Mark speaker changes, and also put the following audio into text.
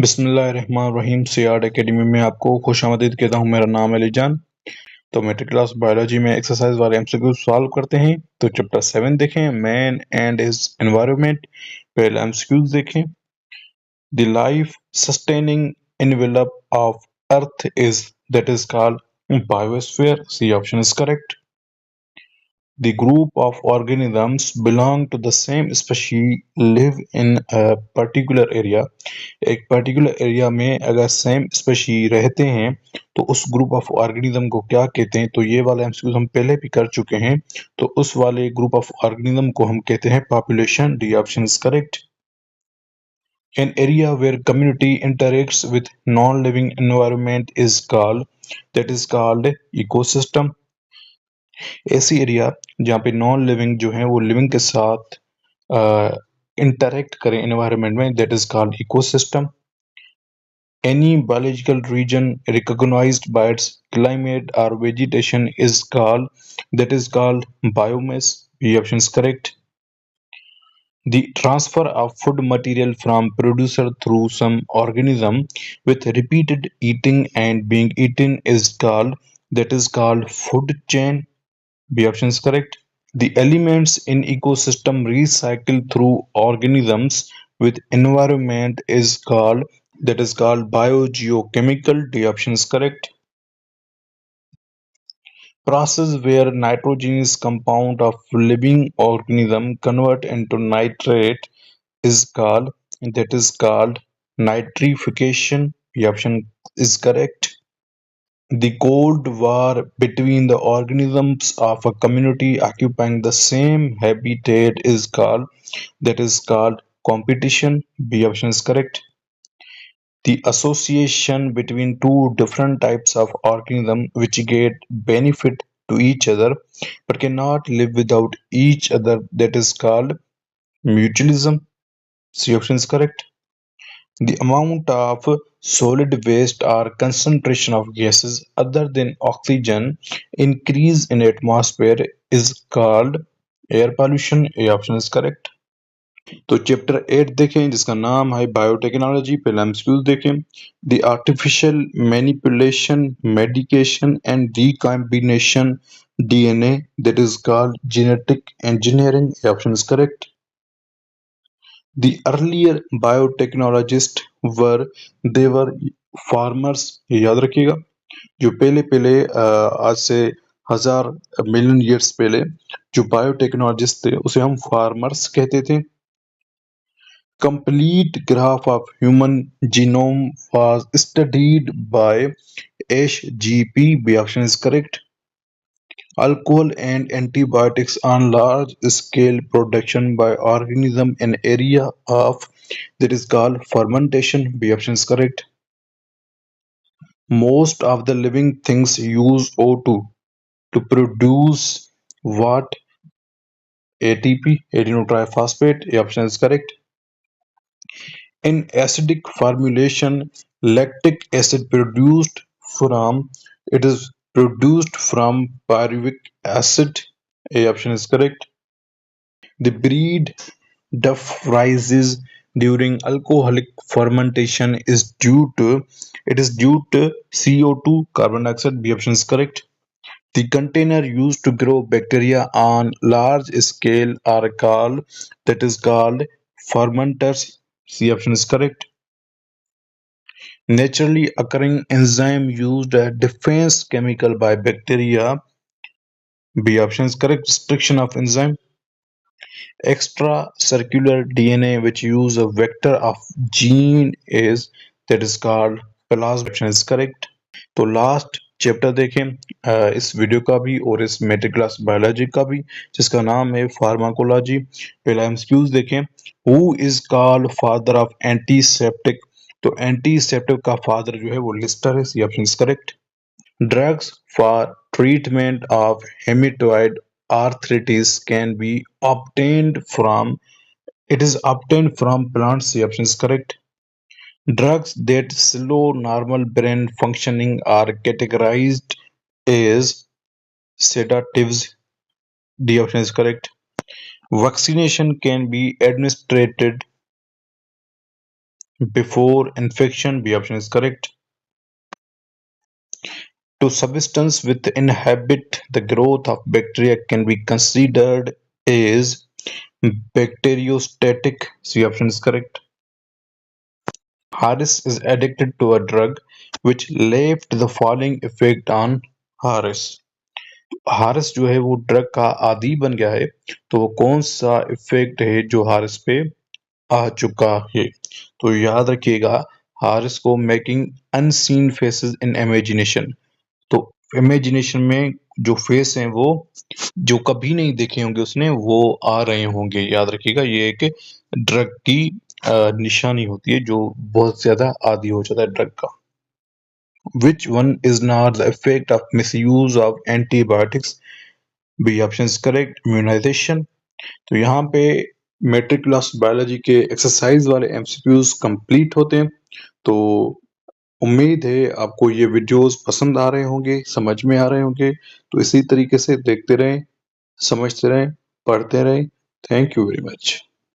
Speaker 1: बिस्मिल्लाहिर्रहमानिर्रहीम। सियाड एकेडमी में आपको खुशामदीद कहता हूँ। मेरा नाम है अलीजान। तो मेट्रिक क्लास बायोलॉजी में एक्सरसाइज वाले एमसीक्यू सॉल्व करते हैं। तो चैप्टर 7 देखें, मैन एंड हिज एनवायरनमेंट। पहले एमसीक्यूज देखें। The life sustaining envelope of earth is that is called biosphere. C option is correct. The group of organisms belong to the same species live in a particular area. एक particular area में अगर same species रहते हैं तो उस group of organism को क्या कहते हैं? तो ये वाला एमसीक्यू हम पहले भी कर चुके हैं। तो उस वाले ग्रुप ऑफ ऑर्गेनिज्म को हम कहते हैं population. D option is correct. An area where community interacts with non-living environment is called ecosystem। ऐसी एरिया जहाँ पे नॉन लिविंग जो है वो लिविंग के साथ इंटरेक्ट करें एनवायरनमेंट में, that is called ecosystem. Any biological region recognized by its climate or vegetation is called biomass. B option is correct. The transfer of food material from producer through some organism with repeated eating and being eaten is called food chain. B option is correct. The elements in ecosystem recycle through organisms with environment is called biogeochemical. D option is correct. Process where nitrogenous compound of living organism convert into nitrate is called nitrification. The option is correct. The Cold War between the organisms of a community occupying the same habitat is called competition. B option is correct. The association between two different types of organism which get benefit to each other but cannot live without each other, that is called mutualism. C option is correct. The amount of solid waste or concentration of gases other than oxygen increase in atmosphere is called air pollution. A option is correct. तो chapter 8 देखें जिसका नाम है biotechnology. पहले MCQs देखें। The artificial manipulation, medication and recombination DNA, that is called genetic engineering. Option is correct. The earlier biotechnologists were farmers। याद रखिएगा, जो पहले पहले आज से 1000 मिलियन ईयर्स पहले जो बायोटेक्नोलॉजिस्ट थे उसे हम फार्मर्स कहते थे। Complete graph of human genome was studied by HGP. B option is correct. Alcohol and antibiotics on large scale production by organism in area of that is called fermentation. B option is correct. Most of the living things use O2 to produce what? ATP, adenine triphosphate. A option is correct. In acidic formulation, lactic acid from it is produced from pyruvic acid. A option is correct. The breed duff rises during alcoholic fermentation is due to CO2, carbon dioxide. B option is correct. The container used to grow bacteria on large scale are called fermenters. C option is correct. Naturally occurring enzyme used as defense chemical by bacteria. B option is correct. Restriction of enzyme. Extracircular DNA which use a vector of gene is that is called plasmid. Option is correct. तो last chapter देखें इस video का भी और इस metric class biology का भी, जिसका नाम है फार्माकोलॉजी। पहला एमसीक्यूज देखें। Who is called father of antiseptic? तो एंटीसेप्टिक का फादर जो है वो लिस्टर है। C option is correct. Drugs for treatment of rheumatoid arthritis can be obtained from plants. The option is correct. Drugs that slow normal brain functioning are categorized as sedatives. The option is correct. Vaccination can be administered Before infection, B option is correct. To substance which inhibit the growth of bacteria can be considered as bacteriostatic. C option is correct. Harris is addicted to a drug which left the following effect on Harris. Haris जो है वो drug का आदी बन गया है, तो वो कौन सा इफेक्ट है जो हारिस पे आ चुका है? तो याद रखिएगा, हारिस को मेकिंग अनसीन फेसेस इन इमेजिनेशन। तो इमेजिनेशन में जो फेस हैं वो जो कभी नहीं देखे होंगे उसने, वो आ रहे होंगे। याद रखिएगा, ये एक ड्रग की निशानी होती है जो बहुत ज्यादा आदी हो जाता है ड्रग का। Which one is not the effect of misuse of antibiotics? B option is correct, immunization. तो यहाँ पे मैट्रिक क्लास बायोलॉजी के एक्सरसाइज वाले एमसीक्यूज कंप्लीट होते हैं। तो उम्मीद है आपको ये वीडियोस पसंद आ रहे होंगे, समझ में आ रहे होंगे। तो इसी तरीके से देखते रहें, समझते रहें, पढ़ते रहें। Thank you very much.